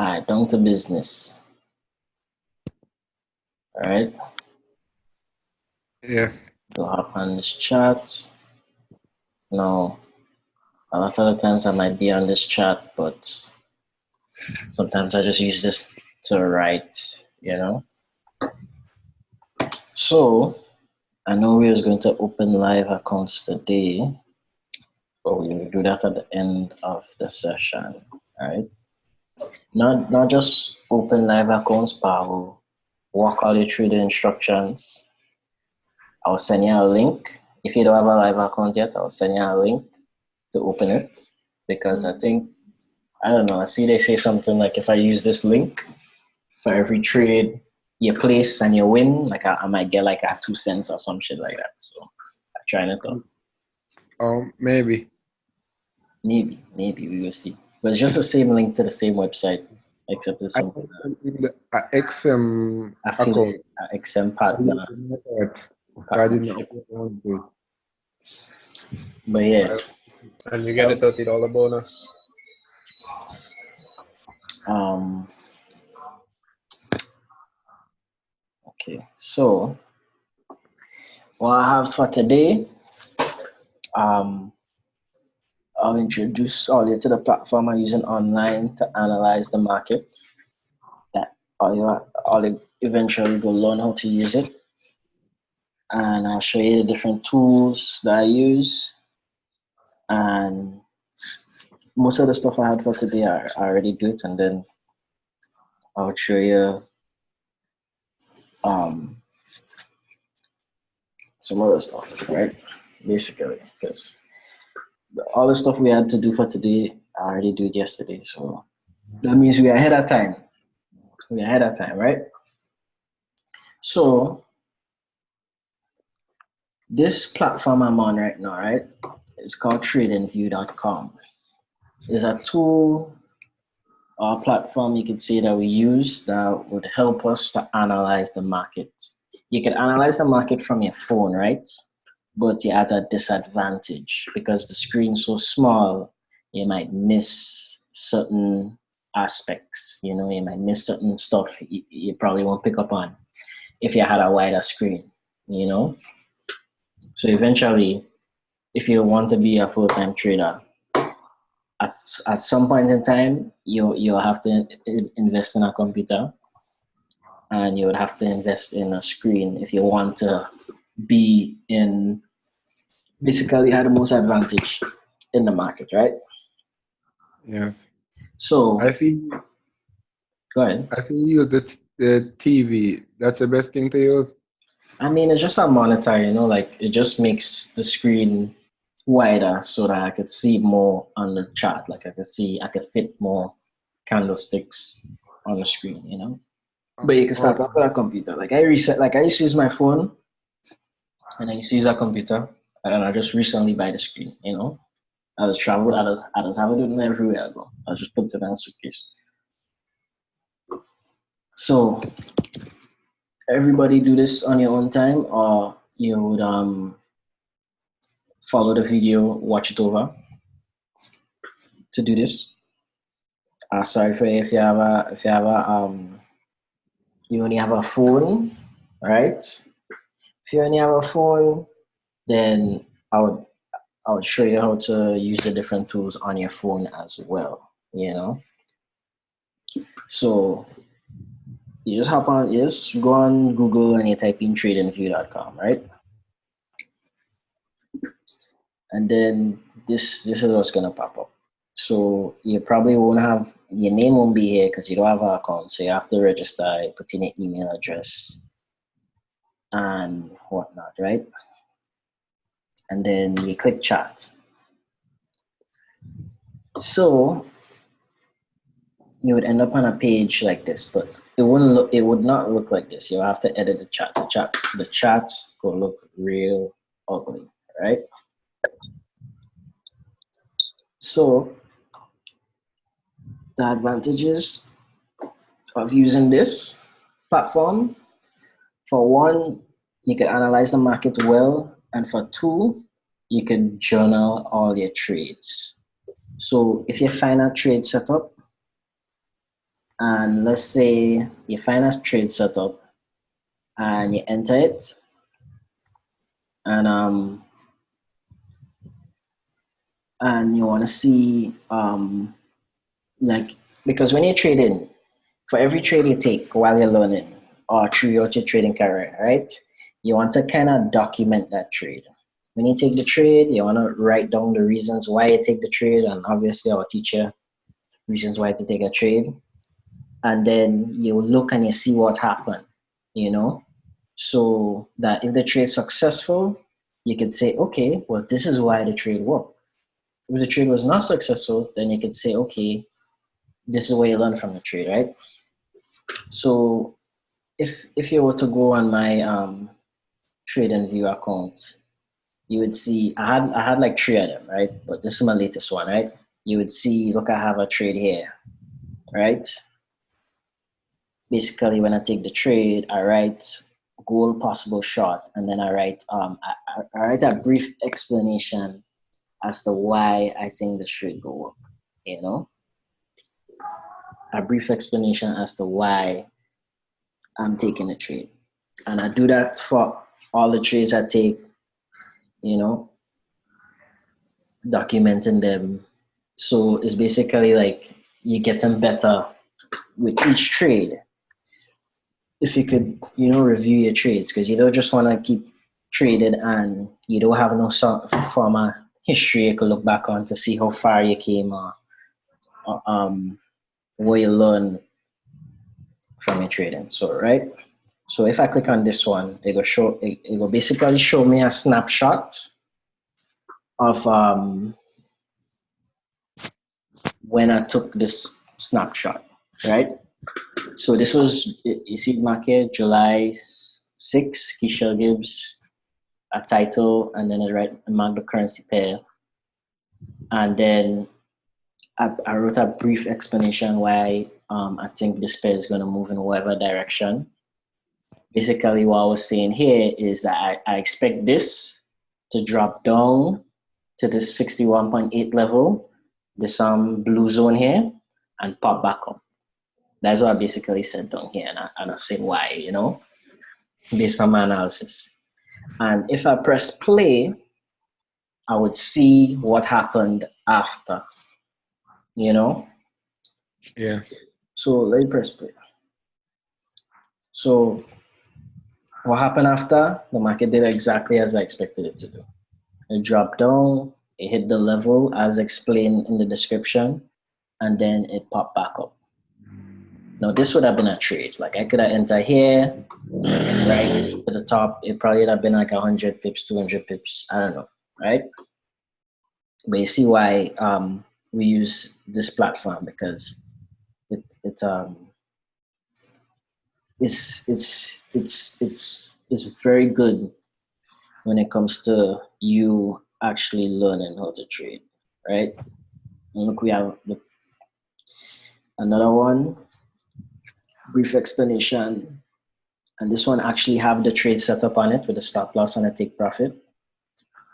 All right, down to business. All right, Yes. go hop on this chat. Now, a lot of the times I might be on this chat, but sometimes I just use this to write. So, I know we was going to open live accounts today, but we will do that at the end of the session. All right. Not just open live accounts, but I will walk all you through the instructions. I'll send you a link. If you don't have a live account yet, I'll send you a link to open it, because I think, I don't know, I see they say something like if I use this link for every trade you place and you win, like I might get like a 2 cents or some shit like that. So I'm trying it out. Maybe. Maybe we will see. But it's just the same link to the same website, except it's I something am in the XM account. affiliate, XM partner So I didn't partnership. upload it. But yeah, And you get a $30 bonus. okay. So what I have for today, I'll introduce all you to the platform I'm using online to analyze the market. That all eventually go learn how to use it, and I'll show you the different tools that I use. And most of the stuff I had for today, I already do it, and then I'll show you some other stuff, right? Basically, because all the stuff we had to do for today, I already did it yesterday, so that means we're ahead of time. We're ahead of time, right? So this platform I'm on right now, right? It's called TradingView.com. It's a tool or platform you could say that we use that would help us to analyze the market. You can analyze the market from your phone, right? But you're at a disadvantage because the screen's so small, you might miss certain aspects. You might miss certain stuff you probably won't pick up on if you had a wider screen. So eventually, if you want to be a full-time trader, at some point in time, you'll have to invest in a computer, and you would have to invest in a screen if you want to be in, basically have the most advantage in the market, right? Yes. So I see. go ahead. I see you use the TV. That's the best thing to use. I mean, it's just a monitor, like it just makes the screen wider so that I could see more on the chart. Like I could fit more candlesticks on the screen. But you can start off with a computer. Like I used to use my phone, and I used to use a computer, and I just recently buy the screen. I just travel, I just have it with me everywhere I go. I just put it in a suitcase. So everybody do this on your own time, or you would follow the video, watch it over to do this. Sorry for if you have you only have a phone, right? If you only have a phone, then I would show you how to use the different tools on your phone as well. So you just go on Google and you type in tradingview.com, right? And then this is what's gonna pop up. So you probably won't have, your name won't be here because you don't have an account. So you have to register, put in your email address and whatnot, right? And then you click chat. So you would end up on a page like this, but it would not look like this. You'll have to edit the chat. The chat will look real ugly, right? So the advantages of using this platform: for one, you can analyze the market well, and for two, you can journal all your trades. So if you find a trade setup and let's say you find a trade setup and you enter it, and you want to see like, because when you're trading, for every trade you take while you're learning or throughout your trading career, right? You want to kind of document that trade. When you take the trade, you want to write down the reasons why you take the trade, and obviously I'll teach you reasons why to take a trade. And then you look and you see what happened, you know? So that if the trade's successful, you could say, okay, well, this is why the trade worked. If the trade was not successful, then you could say, okay, this is what you learn from the trade, right? So if you were to go on my TradingView account, you would see I had like 3 of them, right? But this is my latest one, right? You would see, look, I have a trade here, right? Basically, when I take the trade, I write goal, possible short, and then I write I write a brief explanation as to why I think the trade go up, you know? A brief explanation as to why I'm taking a trade. And I do that for all the trades I take, you know, documenting them. So it's basically like you're getting better with each trade. If you could, you know, review your trades, because you don't just want to keep trading and you don't have no form of history you could look back on to see how far you came or what you learn from your trading. So, right? So if I click on this one, it will basically show me a snapshot of when I took this snapshot, right? So this was, you see market, July 6, Keisha Gibbs, a title, and then I marked the currency pair. And then I wrote a brief explanation why I think this pair is going to move in whatever direction. Basically, what I was saying here is that I expect this to drop down to this 61.8 level, this blue zone here, and pop back up. That's what I basically said down here, and I said why, you know, based on my analysis. And if I press play, I would see what happened after, you know? Yeah. So let me press play. So what happened after? The market did exactly as I expected it to do. It dropped down, it hit the level as explained in the description, and then it popped back up. Now this would have been a trade. Like I could have entered here, right to the top. It probably would have been like 100 pips, 200 pips. I don't know, right? But you see why we use this platform, because it's very good when it comes to you actually learning how to trade, right? And look, we have another one, brief explanation, and this one actually have the trade set up on it with a stop loss and a take profit.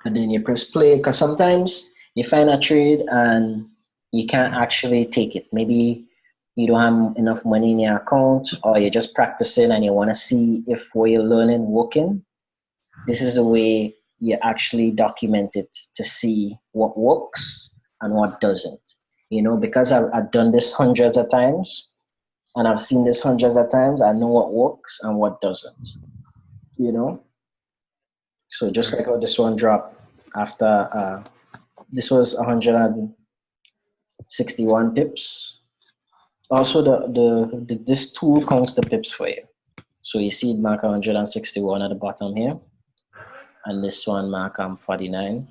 And then you press play, because sometimes you find a trade and you can't actually take it. Maybe you don't have enough money in your account, or you're just practicing and you want to see if what you're learning working. This is the way you actually document it to see what works and what doesn't. You know, because I've done this hundreds of times and I've seen this hundreds of times, I know what works and what doesn't. You know? So just like how this one dropped after, this was 161 pips. Also, this tool counts the pips for you. So you see it mark 161 at the bottom here, and this one mark 49.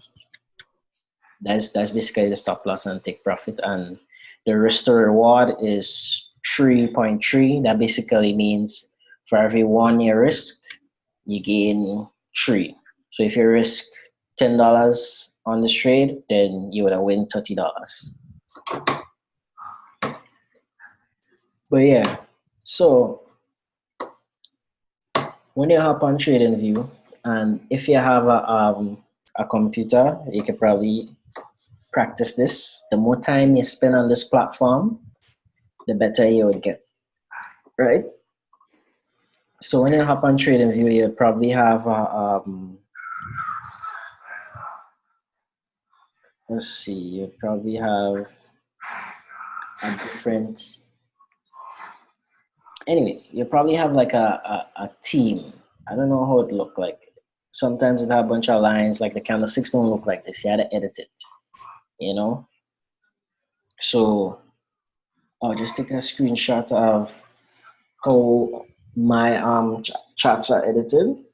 That's basically the stop loss and take profit, and the risk to reward is 3.3. That basically means for every 1 you risk, you gain 3. So if you risk $10 on this trade, then you would have win $30. But yeah, so when you hop on TradingView, and if you have a computer, you can probably practice this. The more time you spend on this platform, the better you would get. right? So when you hop on TradingView, you probably have let's see, you probably have a different. Anyways, you probably have like a team. I don't know how it look like. Sometimes it have a bunch of lines, like the candlesticks don't look like this. You had to edit it, you know. So I'll just take a screenshot of how my charts are edited.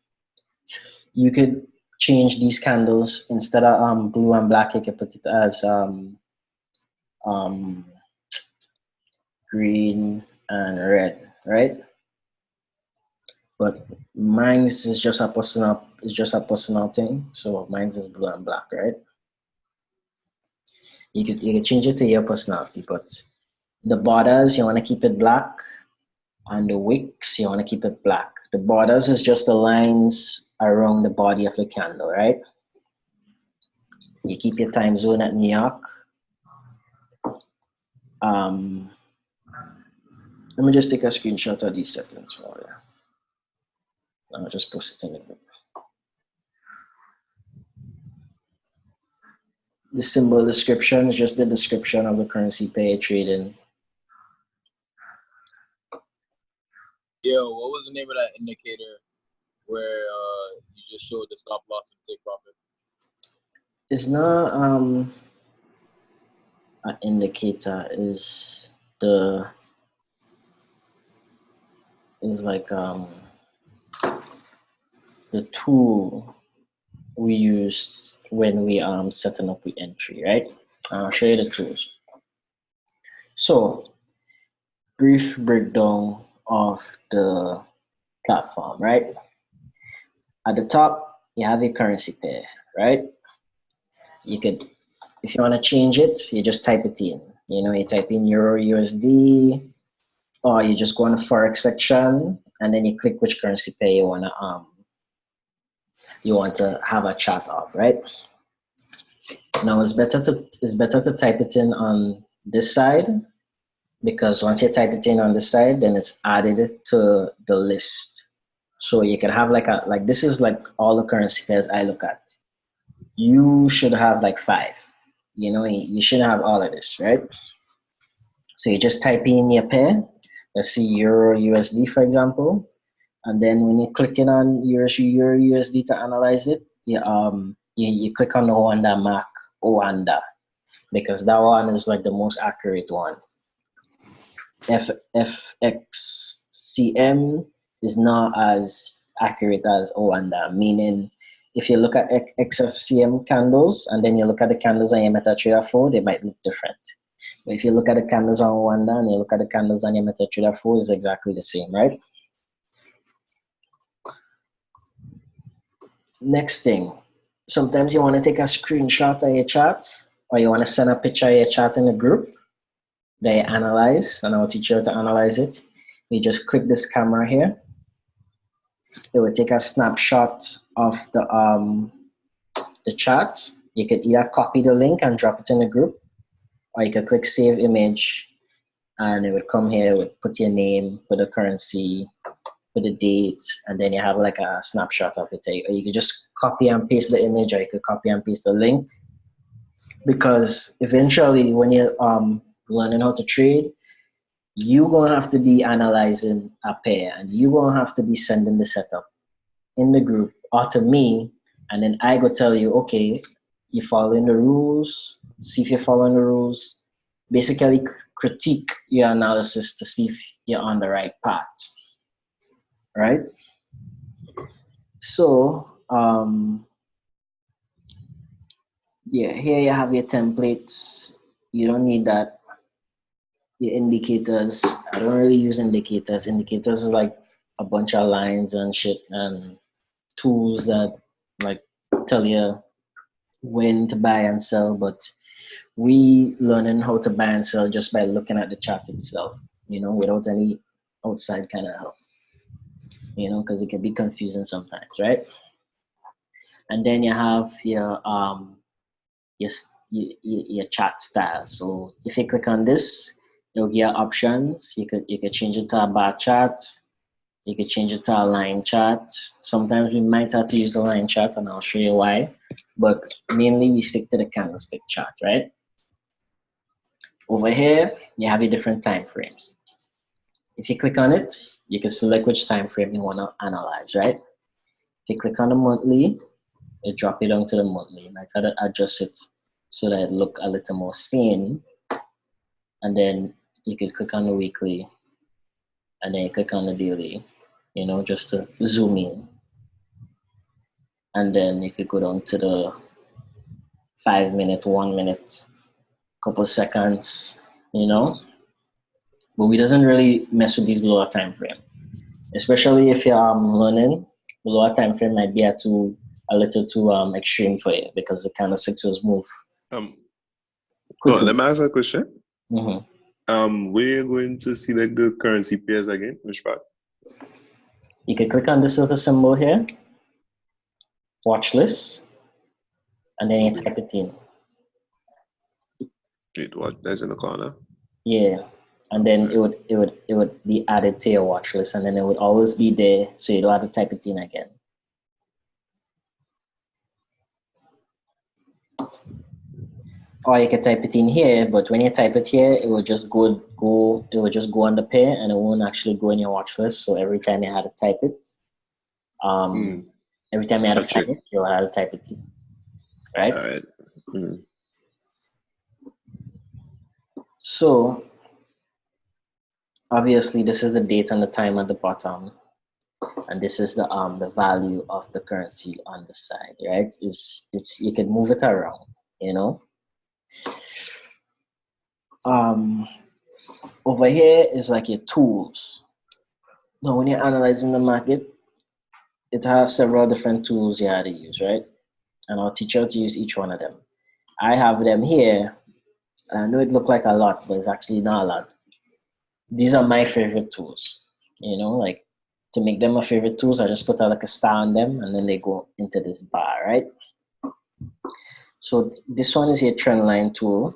You could change these candles instead of blue and black. You can put it as um, green and red, right? But mine's is just a personal thing. So mine's is blue and black, right? You could change it to your personality, but the borders you want to keep it black, and the wicks you want to keep it black. The borders is just the lines around the body of the candle, right? You keep your time zone at New York. Let me just take a screenshot of these settings for you. I'll just post it in the group. The symbol description is just the description of the currency pair you're trading. Yo, what was the name of that indicator where you just showed the stop loss and take profit? It's not an indicator, is like the tool we use when we setting up the entry, right? I'll show you the tools. So brief breakdown of the platform, right? At the top, you have a currency pair, right? You could, if you want to change it, you just type it in. You know, you type in Euro USD, or you just go on the Forex section, and then you click which currency pair you want to have a chart of, right? Now it's better to type it in on this side, because once you type it in on this side, then it's added to the list. So you can have like this is like all the currency pairs I look at. You should have like 5. You know, you shouldn't have all of this, right? So you just type in your pair. Let's see, Euro USD, for example. And then when you click in on Euro USD to analyze it, you click on the one that mark Oanda, because that one is like the most accurate one. FXCM is not as accurate as Oanda, meaning if you look at XFCM candles and then you look at the candles on your MetaTrader 4, they might look different. But if you look at the candles on Oanda and you look at the candles on your MetaTrader 4, it's exactly the same, right? Next thing, sometimes you want to take a screenshot of your chart, or you want to send a picture of your chart in a group that you analyze, and I'll teach you how to analyze it. You just click this camera here. It will take a snapshot of the chart. You could either copy the link and drop it in the group, or you could click save image, and it would come here, it would put your name, put the currency, put the date, and then you have like a snapshot of it. Or you could just copy and paste the image, or you could copy and paste the link. Because eventually, when you're learning how to trade, you're going to have to be analyzing a pair, and you're going to have to be sending the setup in the group or to me, and then I go tell you, okay, you're following the rules, see if you're following the rules, basically critique your analysis to see if you're on the right path, right? So, yeah, here you have your templates. You don't need that. Your indicators, I don't really use indicators. Indicators is like a bunch of lines and shit and tools that like tell you when to buy and sell, but we learning how to buy and sell just by looking at the chart itself, you know, without any outside kind of help, you know, because it can be confusing sometimes, right? And then you have your chart style. So if you click on this, You'll get options. You could change it to a bar chart. You could change it to a line chart. Sometimes we might have to use a line chart, and I'll show you why. But mainly we stick to the candlestick chart, right? Over here, you have your different time frames. If you click on it, you can select which time frame you want to analyze, right? If you click on the monthly, it drop it down to the monthly. You might have to adjust it so that it look a little more sane. And then you can click on the weekly, and then you click on the daily, you know, just to zoom in. And then you could go down to the 5 minute, 1 minute, couple seconds, you know. But we doesn't really mess with these lower time frame, especially if you're learning. The lower time frame might be a little too extreme for you because the kind of sixes move No, quickly. let me ask a question. Mm-hmm. Where you going to select the currency pairs again? Which part? You can click on this little symbol here, watch list, and then you type it in. Wait, what? That's in the corner. Yeah, and then it would be added to your watch list, and then it would always be there, so you don't have to type it in again. Or you can type it in here, but when you type it here, it will just go on the pair, and it won't actually go in your watch list. So every time you had to type it, every time you had to type it, you'll have to type it in, right? All right. So obviously, this is the date and the time at the bottom, and this is the value of the currency on the side, right? It's you can move it around, you know. Over here is like your tools. Now, when you're analyzing the market, it has several different tools you have to use, right? And I'll teach you how to use each one of them. I have them here. I know it look like a lot, but it's actually not a lot. These are my favorite tools, you know, like to make them my favorite tools, I just put like a star on them and then they go into this bar, right? So this one is your trend line tool,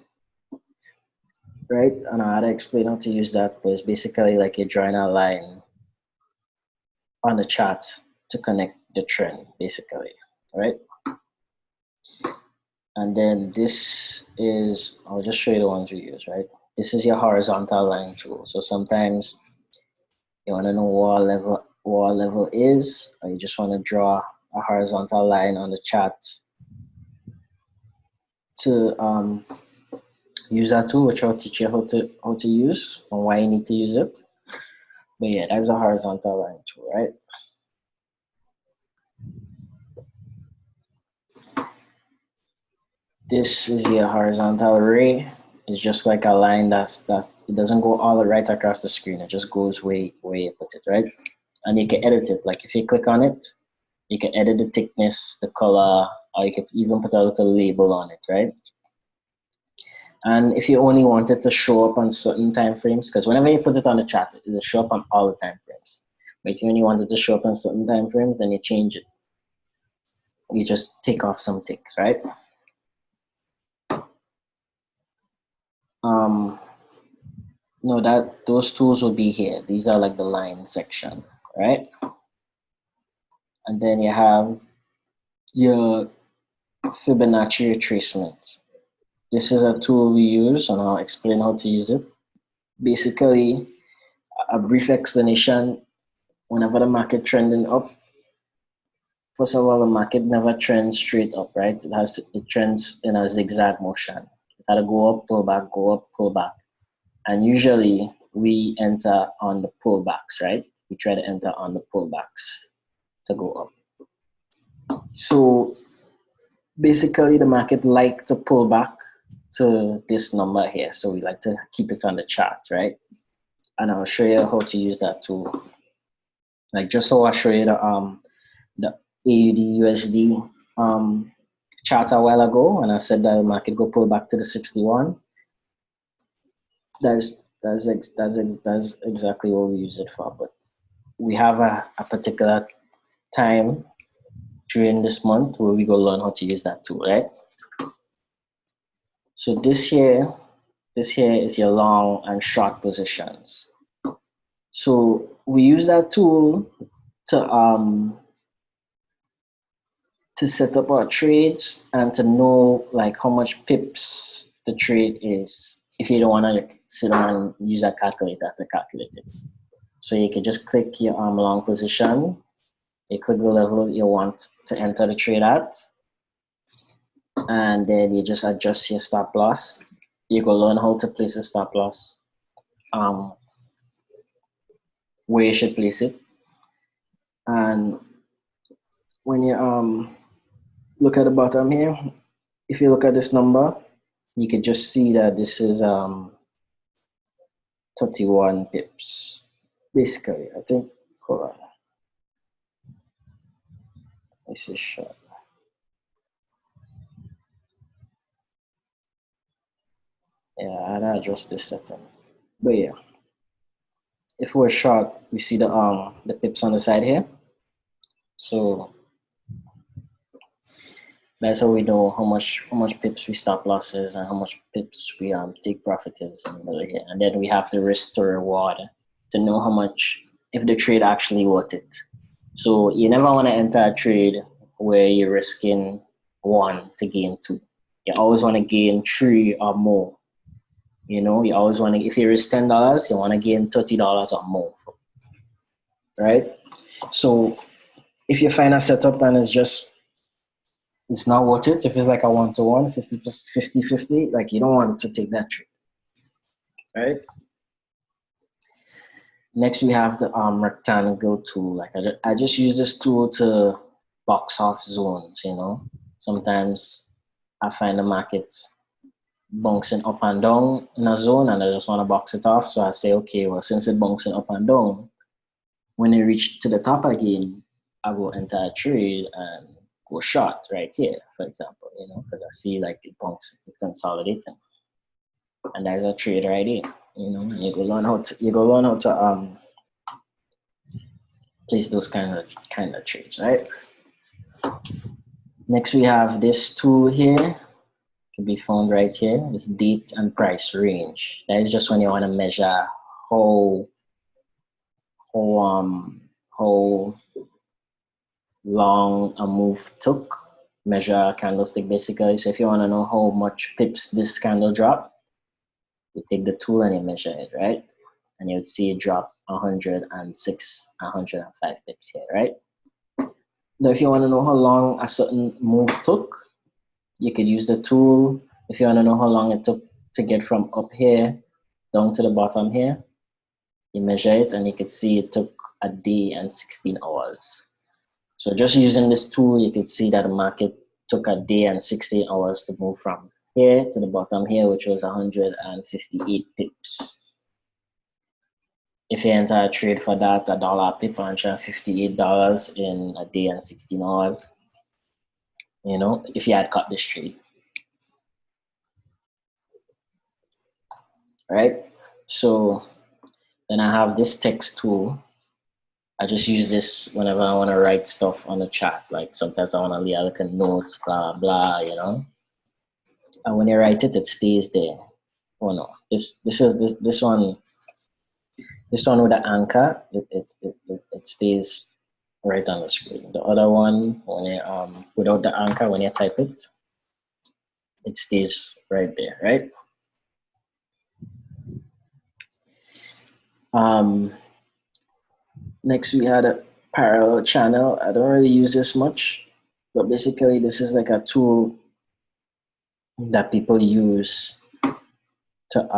right? And I had to explain how to use that, but it's basically like you're drawing a line on the chart to connect the trend, basically, right? And then this is, I'll just show you the ones we use, right? This is your horizontal line tool. So sometimes you want to know what our level is, or you just want to draw a horizontal line on the chart to use that tool, which I'll teach you how to use and why you need to use it. But yeah, that's a horizontal line tool, right? This is your horizontal array. It's just like a line that it doesn't go all right across the screen. It just goes where you put it, right? And you can edit it. Like if you click on it, you can edit the thickness, the color, or you can even put a little label on it, right? And if you only want it to show up on certain time frames, because whenever you put it on the chart, it will show up on all the time frames. But if you only want it to show up on certain time frames, then you change it. You just take off some ticks, right? No, those tools will be here. These are like the line section, right? And then you have your Fibonacci retracement. This is a tool we use, and I'll explain how to use it. Basically, a brief explanation. Whenever the market trending up, first of all, the market never trends straight up, right? It trends in a zigzag motion. It had to go up, pull back, go up, pull back. And usually we enter on the pullbacks, right? We try to enter on the pullbacks to go up. So basically the market like to pull back to this number here. So we like to keep it on the chart, right? And I'll show you how to use that tool. Like just so I'll show you the AUD USD chart a while ago, and I said that the market go pull back to the 61. That's exactly what we use it for. But we have a particular time during this month where we go learn how to use that tool, right? So this this here is your long and short positions. So we use that tool to set up our trades and to know like how much pips the trade is if you don't want to sit down and use a calculator to calculate it. So you can just click your long position, you click the level you want to enter the trade at, and then you just adjust your stop loss. You go learn how to place a stop loss, where you should place it, and when you look at the bottom here, if you look at this number, you can just see that this is 31 pips. Basically, I think, hold on. This is short. Yeah, I gotta adjust this setting. But yeah, if we're short, we see the pips on the side here. So that's how we know how much pips we stop losses and how much pips we take profit is in the middle here. And then we have the risk to reward to know how much, if the trade actually worth it. So you never want to enter a trade where you're risking 1 to gain 2. You always want to gain 3 or more. You know, you always want to, if you risk $10, you want to gain $30 or more, right? So if you find a setup and it's not worth it, if it's like a 1-to-1, 50-50, like you don't want to take that trade, right? Next, we have the rectangle tool. Like I just use this tool to box off zones, you know. Sometimes I find the market bouncing up and down in a zone and I just want to box it off. So I say, okay, well, since it's bouncing up and down, when it reach to the top again, I will enter a trade and go short right here, for example, you know, because I see like it bouncing, it's consolidating. And there's a trade right here, you know, and you go learn how to place those kind of trades, right? Next, we have this tool here. Can be found right here. This date and price range. That is just when you want to measure how long a move took. Measure a candlestick basically. So if you want to know how much pips this candle drop, you take the tool and you measure it, right? And you would see it drop 106, 105 pips here, right? Now, if you want to know how long a certain move took, you could use the tool. If you want to know how long it took to get from up here down to the bottom here, you measure it and you can see it took a day and 16 hours. So just using this tool, you can see that the market took a day and 16 hours to move from here to the bottom here, which was 158 pips. If you enter a trade for that, $1 pip, $158 in a day and 16 hours, you know, if you had cut this trade. Right? So then I have this text tool. I just use this whenever I want to write stuff on the chat. Like sometimes I want to leave like a note, blah, blah, you know. And when you write it, it stays there. Oh no, this one with the anchor, it stays right on the screen. The other one, when you without the anchor, when you type it, it stays right there, right? Next we had a parallel channel. I don't really use this much, but basically this is like a tool that people use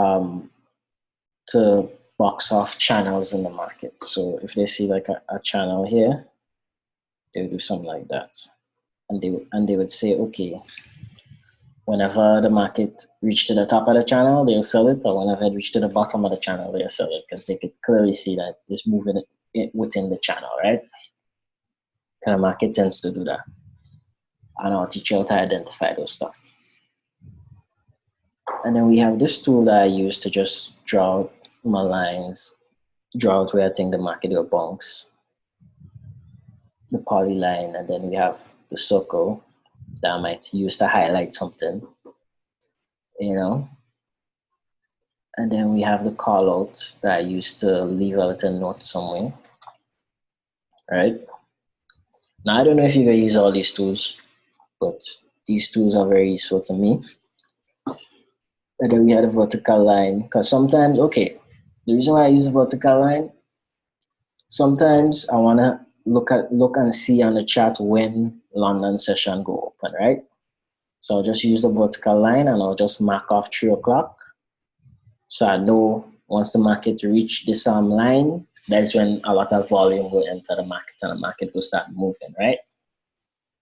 to box off channels in the market. So if they see like a channel here, they would do something like that, and they would say, okay, whenever the market reached to the top of the channel, they'll sell it, or whenever it reached to the bottom of the channel, they'll sell it, because they could clearly see that it's moving within the channel, right? Kind of market tends to do that. And I'll teach you how to identify those stuff. And then we have this tool that I use to just draw out my lines, draw out where I think the market will bounce, the polyline, and then we have the circle that I might use to highlight something, you know. And then we have the call out that I used to leave a little note somewhere, right? Now, I don't know if you can use all these tools, but these tools are very useful to me. And then we had a vertical line, because sometimes, okay, the reason why I use a vertical line, sometimes I want to look and see on the chart when London session go open, right? So I'll just use the vertical line and I'll just mark off 3 o'clock. So I know once the market reach this line, that's when a lot of volume will enter the market and the market will start moving, right?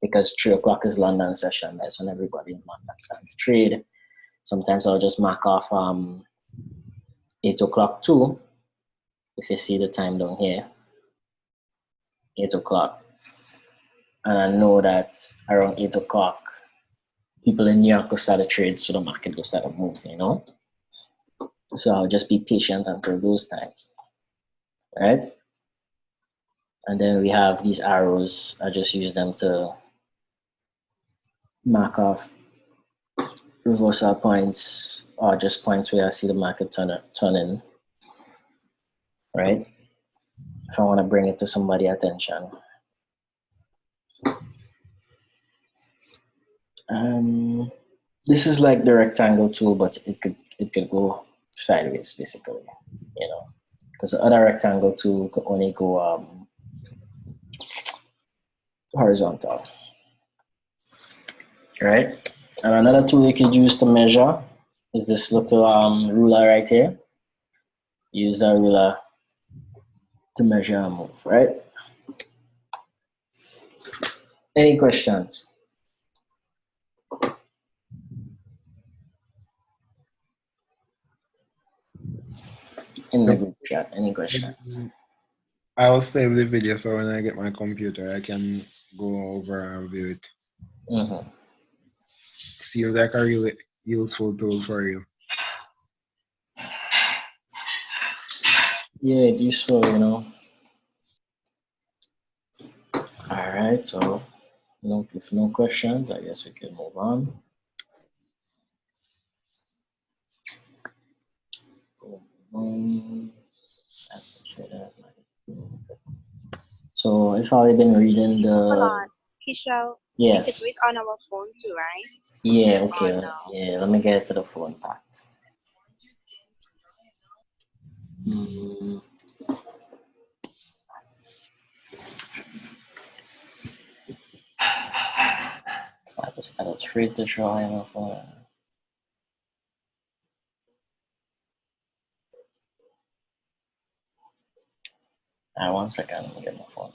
Because 3 o'clock is London session. That's when everybody in London starts to trade. Sometimes I'll just mark off 8 o'clock too. If you see the time down here, 8 o'clock. And I know that around 8 o'clock, people in New York will start to trade, so the market will start to move, you know? So I'll just be patient until those times, right? And then we have these arrows. I just use them to mark off reversal points or just points where I see the market turning, right? If I want to bring it to somebody's attention. This is like the rectangle tool, but it could go sideways basically, you know, because the other rectangle tool could only go horizontal, right? And another tool you could use to measure is this little ruler right here. Use that ruler to measure and move, right? Any questions? In the group chat, any questions? I will save the video so when I get my computer, I can go over and view it. Mm-hmm. Seems like a really useful tool for you. Yeah, useful, you know. All right, so if no questions, I guess we can move on. So if I've been reading the Kishel, yeah. we could do it on our phone too, right? Yeah, okay. Oh, no. Yeah, let me get to the phone part. I was free to try my phone. One second, let me get my phone.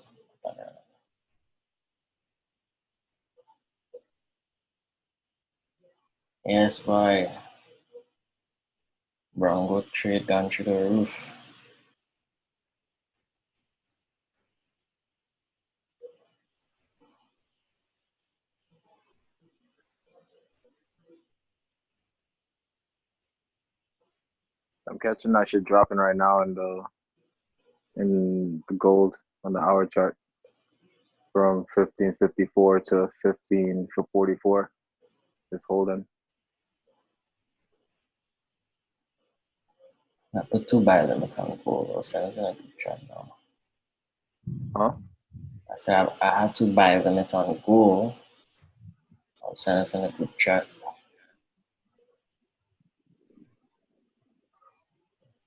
Yes, boy. Brown goat trade gone through the roof. I'm catching that shit dropping right now in the gold on the hour chart from 1554 to 1544. It's holding. I put 2 buy limit on gold. I was sending in a group chat now. Huh? I said I had 2 buy limit on gold. I was sending it in a group chat.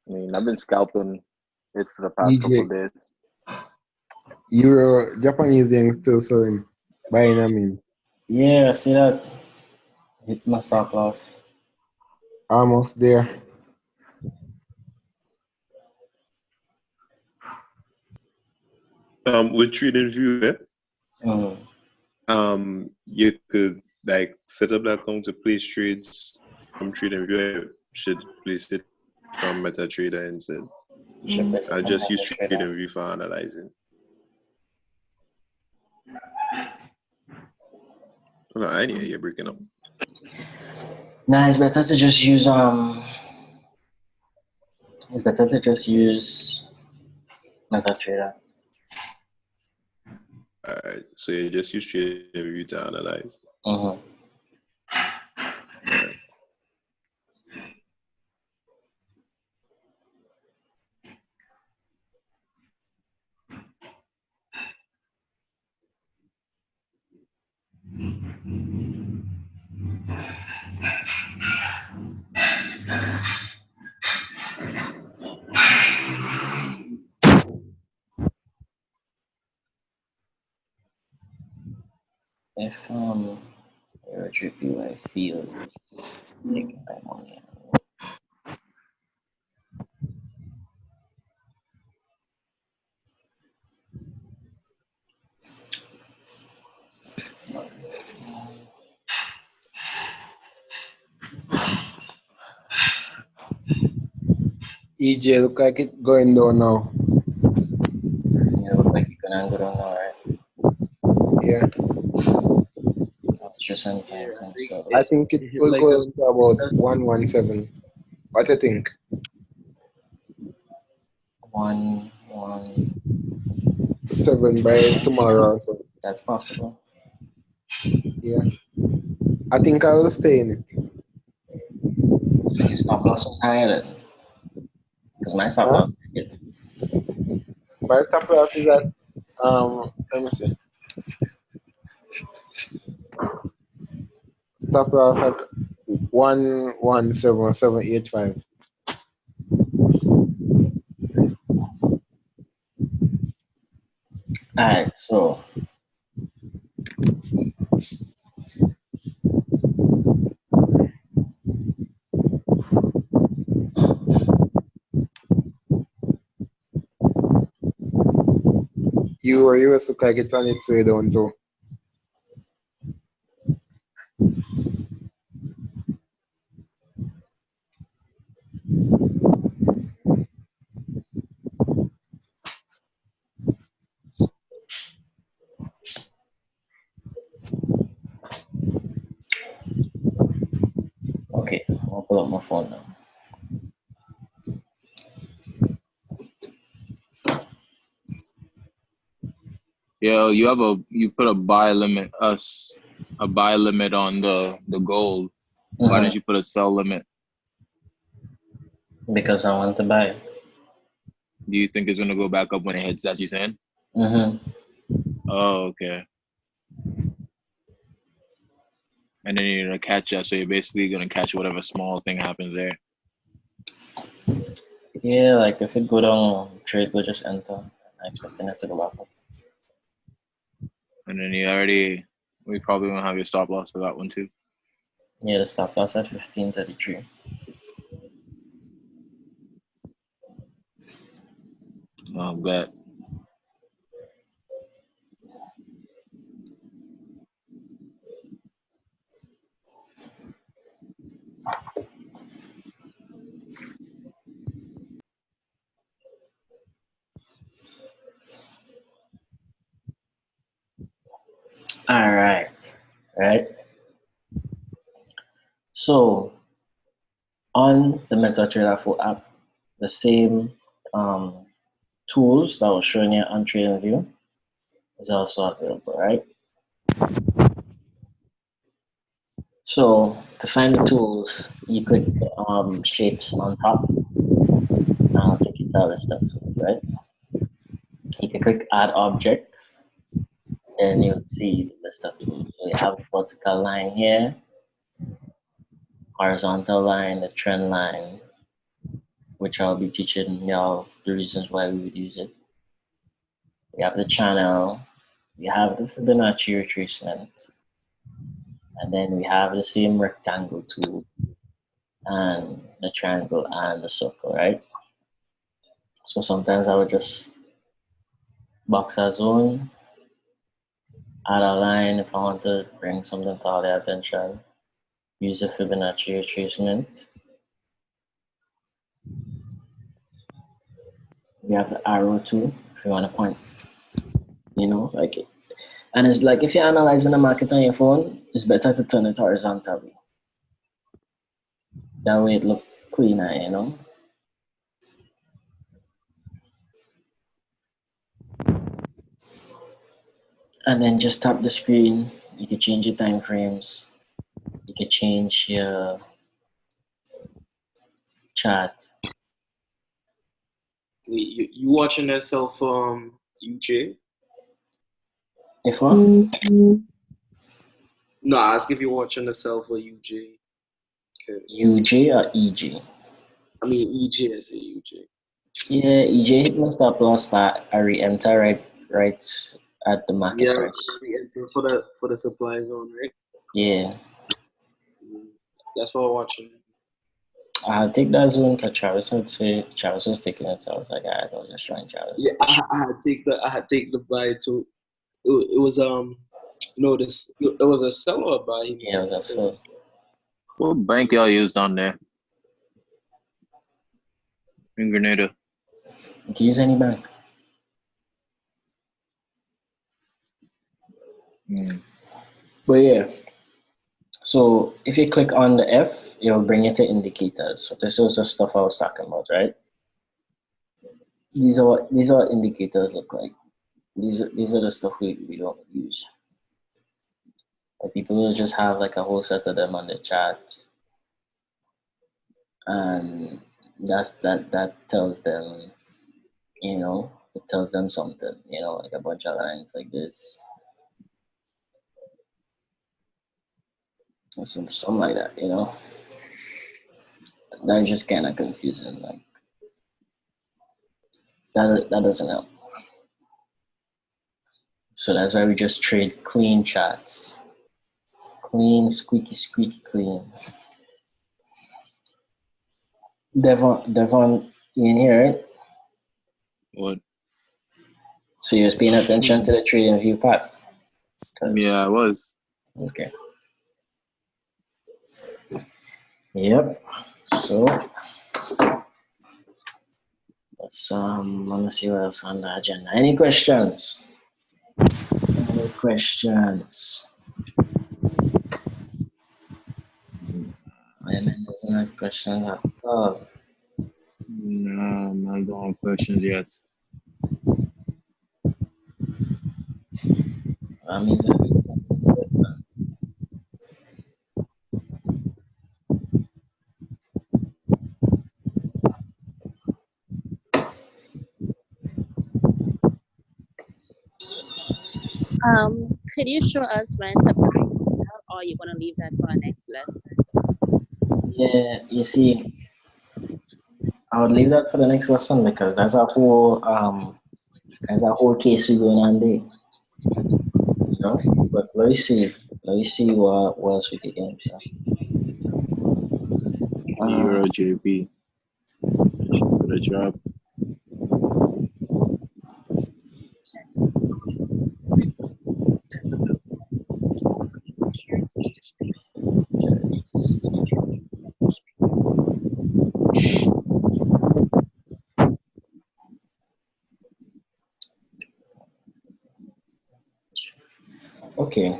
I mean, I've been scalping it for the past couple of days. Euro, Japanese yen still selling, buying, I mean. Yeah, see that? Hit my stop loss. Almost there. With TradingView, you could like set up that account to place trades from TradingView. I should place it from MetaTrader instead. I just use TradingView for analyzing. No, I need you're breaking up. Nah, it's better to just use MetaTrader. Alright, so you just use TradingView to analyze. If your GPY field taking time on here. EJ look like it going down now. Yeah, look like you can angle on now, right? Yeah. That's just sometimes. So I think it will Like go this- into about 117. What do you think? 7 by tomorrow or so. that's possible. Yeah. I think I will stay in it. Your stop loss was higher then. Because my stop Huh? loss. My stop loss is at let me see. Stop loss at 117,785. Alright, so US look like it's on its way down too. okay, I'll pull up my phone now. Yo, you put a buy limit on the gold. Why didn't you put a sell limit? Because I want to buy. Do you think it's gonna go back up when it hits that, you saying? Oh, okay. And then you're gonna catch that, so you're basically gonna catch whatever small thing happens there. Yeah, like if it go down, trade will just enter. I'm expecting it to go back up. And then we probably won't have your stop loss for that one too. Yeah, the stop loss at 15.33. I'll bet. All right. So on the MetaTrader 4 app, the same tools that was showing you on TradingView is also available, right? So to find the tools, you click shapes on top. And I'll take you to the list of tools, right? You can click add object, and you'll see the list of tools. So you have a vertical line here, horizontal line, the trend line, which I'll be teaching y'all the reasons why we would use it. We have the channel, we have the Fibonacci retracement, and then we have the same rectangle tool and the triangle and the circle, right? So sometimes I would just box a zone, add a line if I want to bring something to their attention, use the Fibonacci retracement. We have the arrow too, if you want to point, like it. And it's like if you're analyzing the market on your phone, it's better to turn it horizontally. That way it looks cleaner, And then just tap the screen. You can change your time frames. You can change your chart. You watching yourself UJ? If what? No, I ask if you're watching yourself or UJ. Okay. UJ or EJ? I mean EJ. I say UJ. Yeah, EJ hit my stop loss, but I re-enter right at the market Yeah, price. we enter for the supply zone, right? Yeah, That's what I'm watching. I'll take that zone because Travis would say Travis was taking it. So I was like, I was just trying Travis. Yeah, I had take the buy too. It was no, this it was a seller buy. Yeah, it was a sell. What bank y'all used on there? In Grenada. You can use any bank. But yeah, so if you click on the F, it'll bring you to indicators. So this is the stuff I was talking about, right? These are what indicators look like. These are the stuff we don't use. Like people will just have like a whole set of them on the chat, and that tells them, it tells them something, like a bunch of lines like this, or something like that, That's just kind of confusing. Like that doesn't help. So that's why we just trade clean charts. Clean, squeaky clean. Devon, you in here, right? What? So you was paying attention to the trading view part? Yeah, I was. Okay. Yep. So let's let me see what else on the agenda. Any questions? Any questions? My man doesn't have questions at all. No, I don't have questions yet. That means that we can do it, man. Could you show us when to buy, or you gonna leave that for our next lesson? Yeah, you see, I would leave that for the next lesson because that's a whole case we going on there. But let me see what else we could get into. Euro JP. Should put a drop. Okay,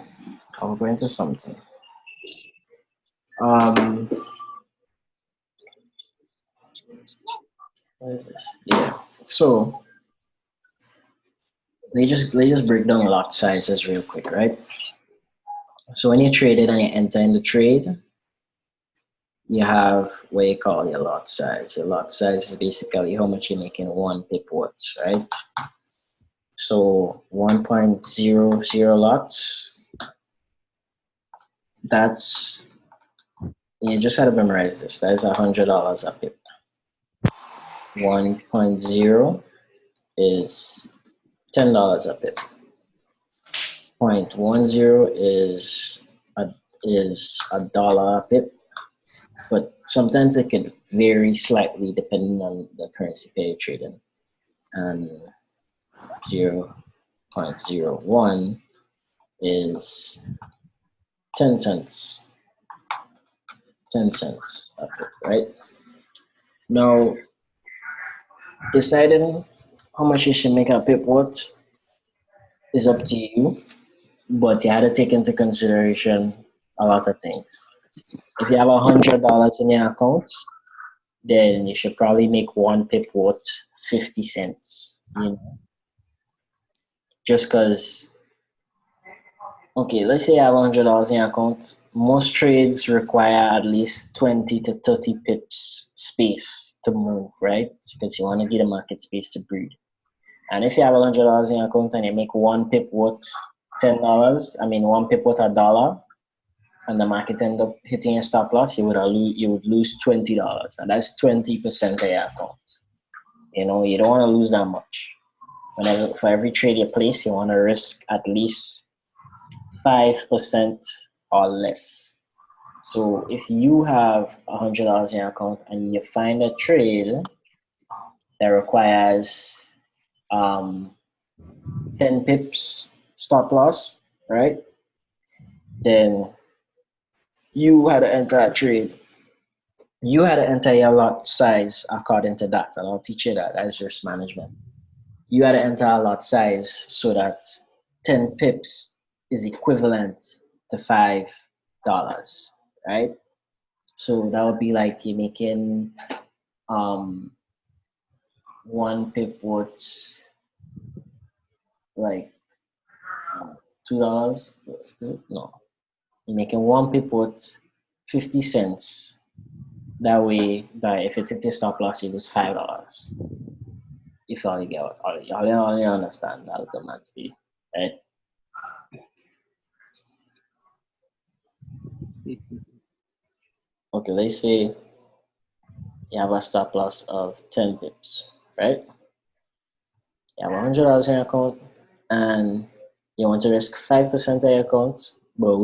I'll go into something. What is this? Yeah. So let's just break down lot sizes real quick, right? So when you trade it and you enter in the trade, you have what you call your lot size. Your lot size is basically how much you make in one pip worth, right? So 1.00 lots. That's, you just had to memorize this. That is $100 a pip. 1.0 is $10 a pip. 0.10 is a dollar a pip, but sometimes it can vary slightly depending on the currency pair you're trading. And 0.01 is 10 cents. 10 cents a pip, right? Now, deciding how much you should make a pip worth is up to you, but you had to take into consideration a lot of things. If you have $100 in your account, then you should probably make one pip worth 50 cents, Just because, okay, let's say you have $100 in your account. Most trades require at least 20 to 30 pips space to move, right? Because you want to give the market space to breathe. And if you have $100 in your account and you make one pip worth $10, one pip worth $1, and the market end up hitting a stop loss, you would lose $20, and that's 20% of your account. You know, you don't want to lose that much. For every trade you place, you want to risk at least 5% or less. So if you have $100 in your account and you find a trade that requires 10 pips stop loss, right? Then you had to enter a trade. You had to enter your lot size according to that, and I'll teach you that as risk management. You had to enter a lot size so that 10 pips is equivalent to $5, right? So that would be like you're making 1 pip worth like $2. No, you're making 1 pip worth 50 cents. That way, if it's a stop loss, you lose $5. If you only get only understand that automatically, right? Okay, let's say you have a stop loss of 10 pips, right? You have $100 in your account and you want to risk 5% of your account, but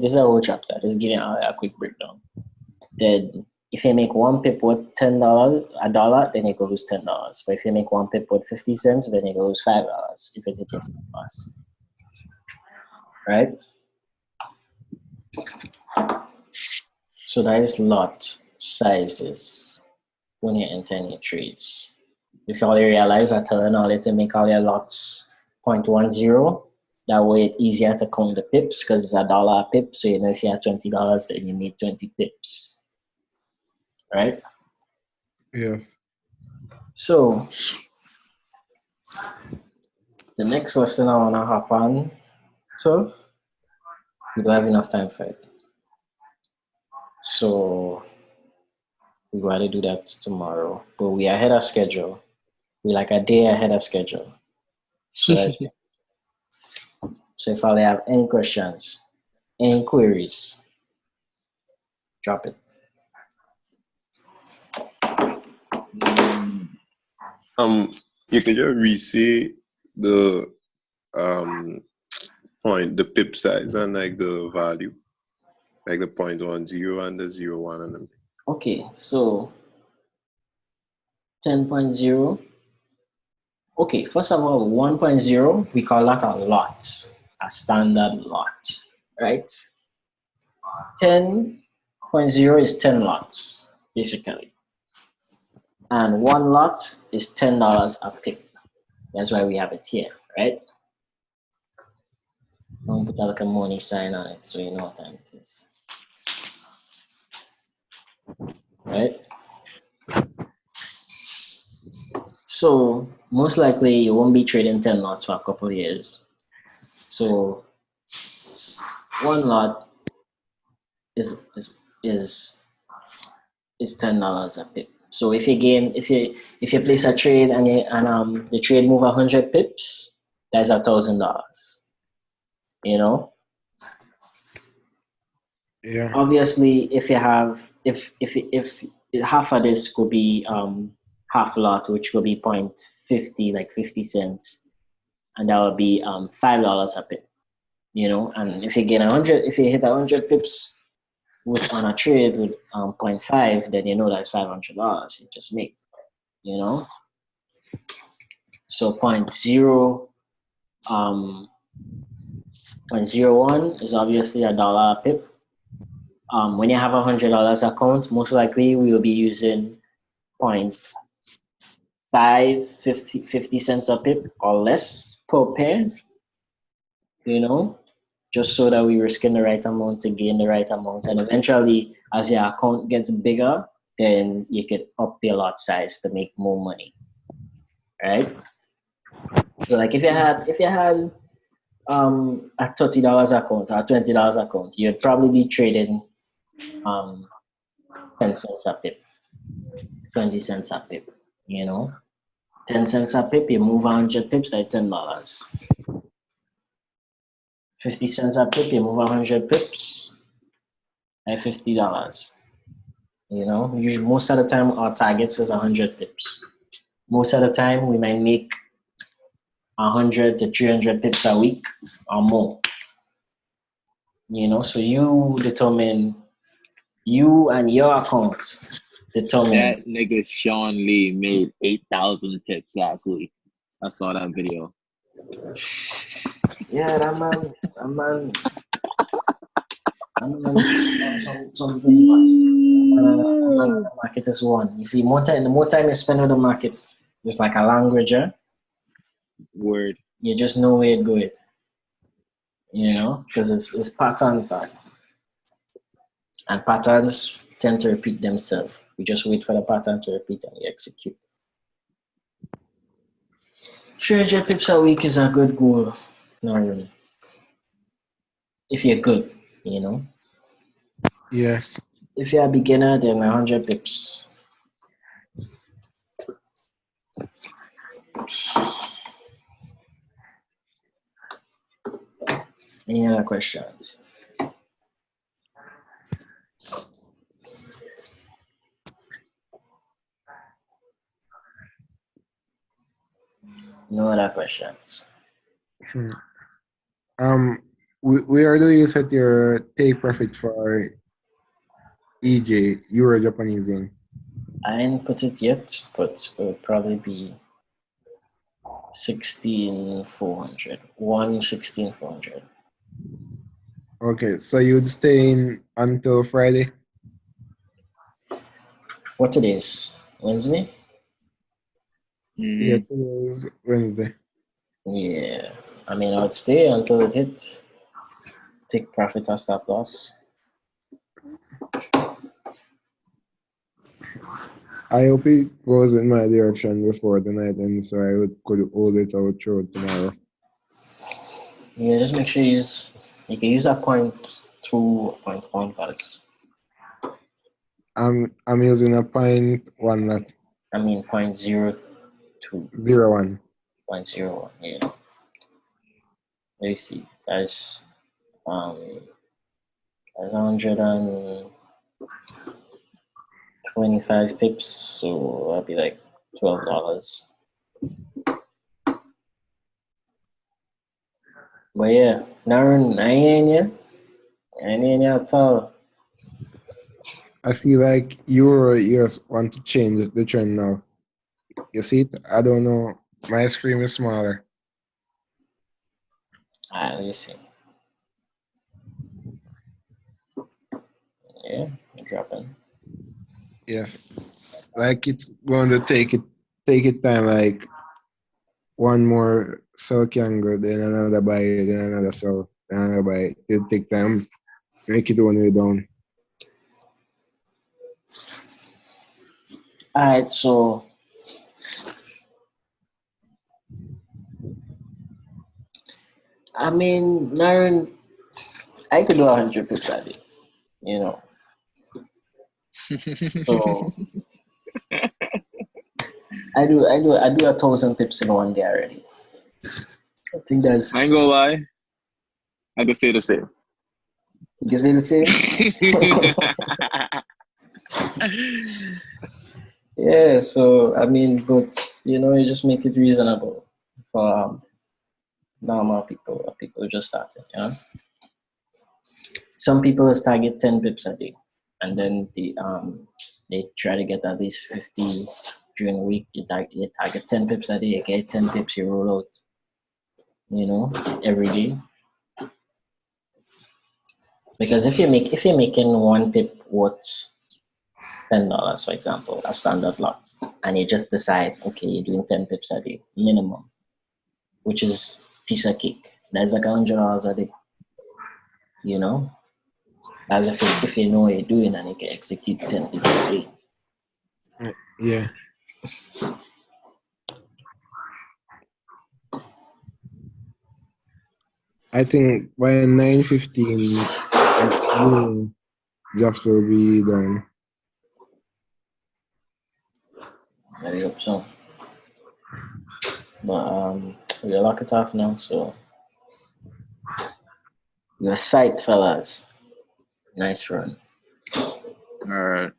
this is a whole chapter, just giving a quick breakdown. Then if you make 1 pip worth $10, $1, then you go lose $10. But if you make 1 pip worth 50 cents, then you go lose $5 if it hits stop loss. Right? So that is lot sizes when you enter any trades. If you already realize, I tell you to make all your lots 0.10. That way it's easier to count the pips because it's $1 a pip. So you know if you have $20, then you need 20 pips. Right? Yeah. So the next lesson I want to hop on, so we don't have enough time for it. So we got to do that tomorrow, but we are ahead of schedule. We're like a day ahead of schedule. So if I have any questions, any queries, drop it. You can just re-say the the pip size and like the value, like the 0.10 and the 0.1 and them. Okay, so 10.0. Okay, first of all, 1.0, we call that a lot, a standard lot, right? 10.0 is 10 lots, basically. And 1 lot is $10 a pip. That's why we have it here, right? Don't put like a money sign on it so you know what time it is. Right? So most likely you won't be trading 10 lots for a couple of years. So 1 lot is $10 a pip. So if you place a trade and the trade move 100 pips, that's $1,000. You know? Yeah. Obviously, if half of this could be half lot, which could be 0.50, like 50 cents, and that would be $5 a pip. You know, and if you hit 100 pips on a trade with 0.5, then you know that's $500 you just make. You know, so 0.01 is obviously $1 a pip. When you have $100 account, most likely we will be using 50 cents a pip or less per pair, you know, just so that we're risking the right amount to gain the right amount. And eventually, as your account gets bigger, then you can up your lot size to make more money, right? So like if you had a $30 account or a $20 account, you'd probably be trading 10 cents a pip, 20 cents a pip, you know. 10 cents a pip, you move 100 pips at $10. 50 cents a pip, you move 100 pips, at $50. You know, usually most of the time our targets is 100 pips. Most of the time we might make 100 to 300 pips a week or more. You know, so you and your account determine. That nigga Sean Lee made 8,000 pips last week. I saw that video. Yeah, that man, something the market is one. You see, the more time you spend on the market, it's like a language, eh? Word. You just know where it going. You know, because it's patterns that, and patterns tend to repeat themselves. We just wait for the pattern to repeat and we execute. 300 pips a week is a good goal, normally. If you're good, you know. Yes. If you're a beginner, then 100 pips. Any other questions? No other questions. Where do you set your take profit for EJ, Euro Japanese yen? I didn't put it yet, but it will probably be 16,400. 1,16,400. Okay, so you'd stay in until Friday? What it is? Wednesday? Yeah, it was Wednesday. Yeah. I mean, I would stay until it hit. Take profit or stop loss. I hope it goes in my direction before the night ends, so I could hold it out through tomorrow. Yeah, just make sure you can use a 0.2, 0.1 first. I'm using a 0.1 lot. I mean 0.02. 0.1. 0.01, yeah. Let me see. That's 125 pips, so that'll be like $12. But yeah, Narun, I ain't at all. I see like Euro years want to change the trend now. You see it? I don't know. My screen is smaller. Let me see. Yeah, dropping. Yes. Like it's going to take it time, like one more sell candle, then another buy, then another sell, then another buy. It'll take time. Make it one way down. Alright, so I mean, Naren, I could do 100 pips a day, you know. So I do 1,000 pips in one day already. I think that's. I ain't gonna lie. I can say the same. You can say the same. Yeah, so I mean, but you know, you just make it reasonable for normal people just starting. You know, some people just target 10 pips a day, and then they try to get at least 50 during the week. You target 10 pips a day, you get 10 pips, you roll out. You know, every day. Because if you're making 1 pip worth $10, for example, a standard lot, and you just decide, okay, you're doing 10 pips a day minimum, which is piece of cake. That's like $100 a day. You know, as if you know what you're doing and you can execute 10 pips a day. Yeah. I think by 9:15, jobs will be done. I hope so. But we'll lock it off now. So your sight, fellas. Nice run. All right.